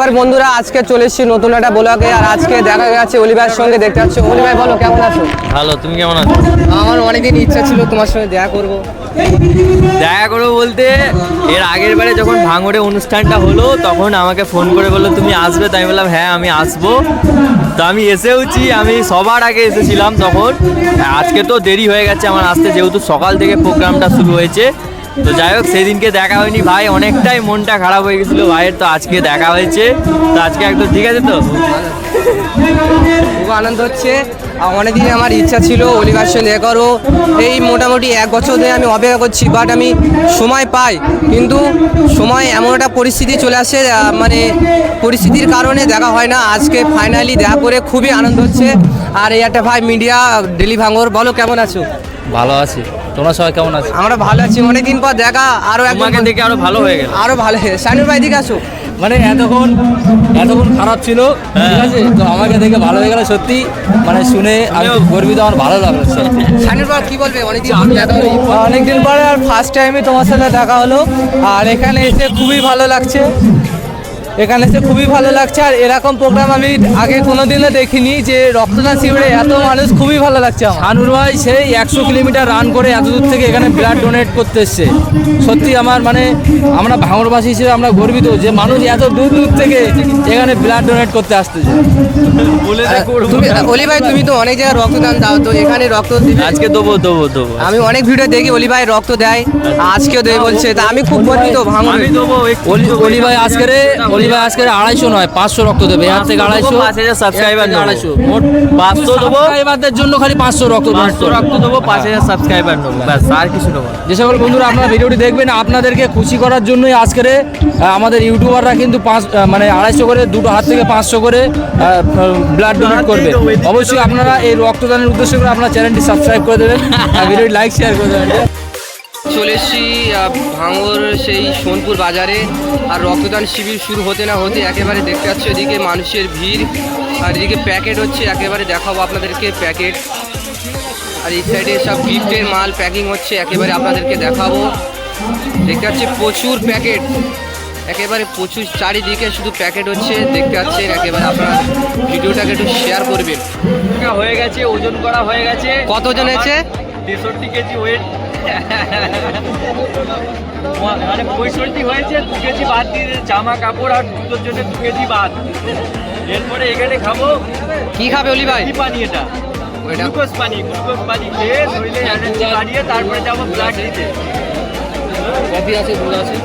নমস্কার বন্ধুরা, আজকে চলে এসেছি নতুন একটা ব্লগে। আর আজকে দেখা গেছে অলি ভাইয়ের সঙ্গে। দেখতে পাচ্ছি অলি ভাই, বলো কেমন আছো? ভালো, তুমি কেমন আছো? আমার অনেকদিন ইচ্ছা ছিল তোমার সঙ্গে দেখা করব। দেখা করবো বলতে, এর আগের বারে যখন ভাঙড়ে অনুষ্ঠানটা হলো তখন আমাকে ফোন করে বললো তুমি আসবে, তাই আমি বললাম হ্যাঁ আমি আসবো। তো আমি এসেওছি, আমি সবার আগে এসেছিলাম তখন। আজকে তো দেরি হয়ে গেছে আমার আসতে, যেহেতু সকাল থেকে প্রোগ্রামটা শুরু হয়েছে। তো যাই হোক, সেদিনকে দেখা হয়নি ভাই, অনেকটাই মনটা খারাপ হয়ে গেছিলো ভাইয়ের। তো আজকে দেখা হয়েছে, তো আজকে একদম ঠিক আছে। তো খুব আনন্দ হচ্ছে। অনেকদিন আমার ইচ্ছা ছিল অলি ভাইয়ের সঙ্গে দেখা করবো। এই মোটামুটি 1 বছর ধরে আমি অপেক্ষা করছি, বাট আমি সময় পাই, কিন্তু সময় এমন একটা পরিস্থিতি চলে আসে, মানে পরিস্থিতির কারণে দেখা হয় না। আজকে ফাইনালি দেখা করে খুবই আনন্দ হচ্ছে। আর এই একটা ভাই মিডিয়া ডেলি ভাঙড়, বলো কেমন আছো? ভালো আছি, তোমরা সবাই কেমন আছো? আমরা ভালো আছি, অনেকদিন পর দেখা। আরো তোমাকে দেখে আরো ভালো হয়ে গেল। আরো ভালো। শানুর ভাই দিকে আসো। মানে এতক্ষণ খারাপ ছিল, ঠিক আছে, তো আমাকে দেখে ভালো হয়ে গেল সত্যি। মানে শুনে আমি খুব গর্বিত, আমার ভালো লাগলো। শানুর ভাই কি বলবে? অনেকদিন পর দেখা হলো। অনেকদিন পরে আর ফার্স্ট টাইমই তোমার সাথে দেখা হলো। আর এখানে এসে খুবই ভালো লাগছে, আর এরকম প্রোগ্রাম আমি আগে কোনোদিনও দেখিনি, যে রক্তদান শিবিরে এত মানুষ। খুবই ভালো লাগছে আমার। শানুর ভাই সেই 100 কিলোমিটার রান করে এত দূর থেকে এখানে ব্লাড ডোনেট করতে এসছে। সত্যি আমার মানে আমরা ভাঙড়বাসী হিসেবে আমরা গর্বিত যে মানুষ এত দূর দূর থেকে এখানে ব্লাড ডোনেট করতে আসতেছে। অলি ভাই, তুমি তো অনেক জায়গায় রক্তদান দাও, তো এখানে রক্ত দিবে? আজকে দেবো। আমি অনেক ভিডিও দেখি অলি ভাই রক্ত দেয়, আজকেও দেয় বলছে। তা আমি খুব গর্বিত ভাঙড়ে। আমি দেবো। অলি ভাই আজকে 250 নয় 500 রক্ত দেবে। এর থেকে 250, 5000 সাবস্ক্রাইবার 250 মোট 500 দেবো। সাবস্ক্রাইবারদের জন্য খালি 500 রক্ত ডোনেট 500 রক্ত দেবো, 5000 সাবস্ক্রাইবার নেবো, ব্যাস, আর কিছু নেবো না। যে সকল বন্ধুরা আপনারা ভিডিওটি দেখবেন, আপনাদেরকে খুশি করার জন্যই আজকের আমাদের ইউটিউবাররা কিন্তু 250 করে, দুটো হাত থেকে 500 করে ব্লাড ডোনেট করবে। অবশ্যই আপনারা এই রক্তদানের উদ্দেশ্য করে আপনার চ্যানেলটি সাবস্ক্রাইব করে দেবেন আর ভিডিওটি লাইক শেয়ার করে দেবেন। চলে এসেছি ভাঙড় সেই সোনপুর বাজারে। আর রক্তদান শিবির শুরু হতে না হতে একেবারে দেখতে পাচ্ছি এদিকে মানুষের ভিড়, আর এদিকে প্যাকেট হচ্ছে। একেবারে দেখাবো আপনাদেরকে প্যাকেট। আর এই সাইডে সব গিফটের মাল প্যাকিং হচ্ছে, একেবারে আপনাদেরকে দেখাবো। দেখতে পাচ্ছি প্রচুর প্যাকেট, একেবারে প্রচুর, চারিদিকে শুধু প্যাকেট হচ্ছে দেখতে পাচ্ছেন। একেবারে আপনারা ভিডিওটাকে একটু শেয়ার করবেন। হয়ে গেছে, ওজন করা হয়ে গেছে। কত ওজন হয়েছে? 63 কেজি ওয়েট। মানে 65 হয়েছে, 2 কেজি বাদ দিয়ে জামা কাপড় আর দুটোর জন্য 2 কেজি বাদ। এরপরে এখানে খাবো। কি খাবে অলি ভাই? কি পানি এটা? গ্লুকোজ পানি খেয়ে শরীরে এনার্জি বাড়িয়ে তারপরে যাবো ব্লাড দিতে। কফি আছে, দুধ আছে।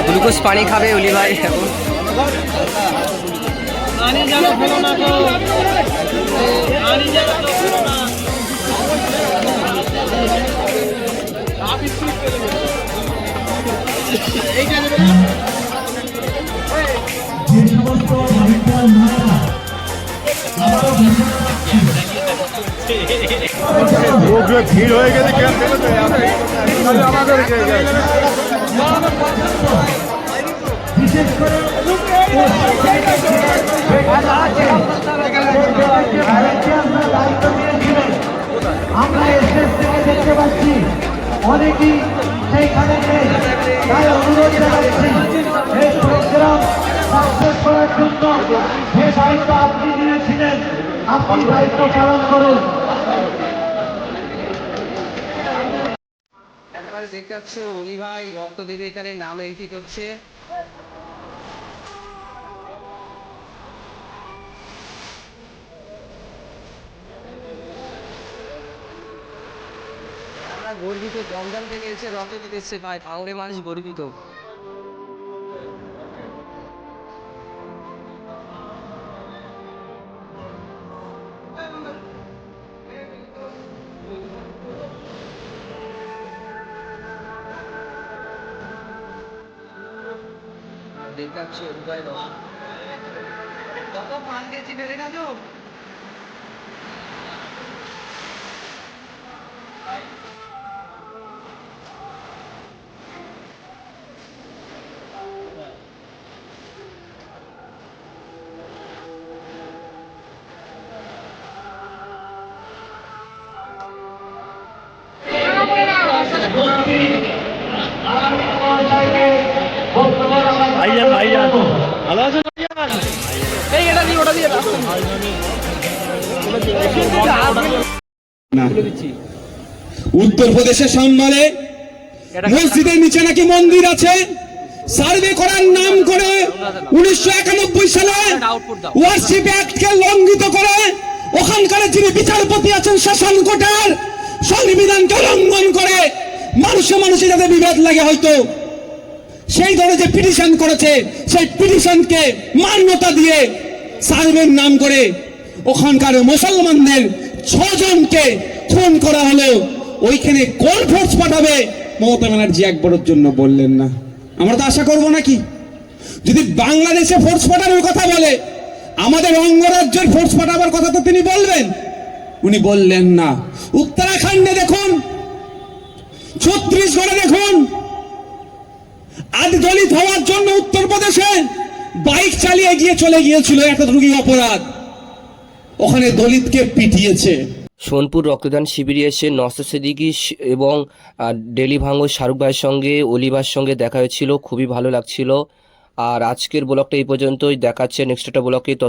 গ্লুকোজ পানি খাবে অলি ভাই এখন। ভিড় হয়ে গেছে বিশেষ করে আমরা এসএস থেকে দেখতে পাচ্ছি অনেকেই সেইখানে নেই, তাই অনুরোধ জানাচ্ছি এই প্রোগ্রাম সাকসেস করার জন্য যে দায়িত্ব আপনি নিয়েছিলেন আপনি দায়িত্ব পালন করুন। একেবারে দেখতে পাচ্ছি অলি ভাই রক্ত দিতে এখানে নাম এন্ট্রি করছে। আমরা গর্বিত, দমদম থেকে এসে রক্ত দিতে এসছে ভাই। ভাঙড়ে মানুষ গর্বিত। দেখতে পাচ্ছি অলি ভাই কত পান দিয়েছি বেড়ে গেল। উত্তরপ্রদেশের সামনে মসজিদের নিচে নাকি মন্দির আছে, সার্ভে করার নাম করে 1991 সালে ওয়ারশিপ অ্যাক্টকে লঙ্ঘিত করে ওখানকার যিনি বিচারপতি আছেন শাসন কোটার সংবিধানকে লঙ্ঘন করে মানুষে যাতে বিভেদ লাগে হয়তো সেই ধরে যে পিটিশন করেছে সেই পিটিশনকে মান্যতা দিয়ে সার্ভের নাম করে ওখানকার মুসলমানদের 6 জনকে খুন করা হলো। ওইখানে কোন ফোর্স পাঠাবে মমতা ব্যানার্জি একবারের জন্য বললেন না। আমরা তো আশা করবো নাকি যদি বাংলাদেশে ফোর্স পাঠানোর কথা বলে আমাদের অঙ্গরাজ্যের ফোর্স পাঠাবার কথা তো তিনি বলবেন, উনি বললেন না। উত্তরাখণ্ডে দেখুন, ছত্তিশগড়ে দেখুন, আজ দলিত হওয়ার জন্য উত্তরপ্রদেশে বাইক চালিয়ে গিয়ে চলে গিয়েছিল এতটুকু অপরাধ, ওখানে দলিতকে পিটিয়েছে। সোনপুর রক্তদান শিবিরে এসে নওশাদ সিদ্দিকী এবং ডেলি ভাঙর শাহরুখ ভাইয়ের সঙ্গে অলিভার সঙ্গে দেখা হয়েছিল, খুবই ভালো লাগছিল। আর আজকের ব্লগটা এই পর্যন্তই, দেখাচ্ছে নেক্সট একটা ব্লগে।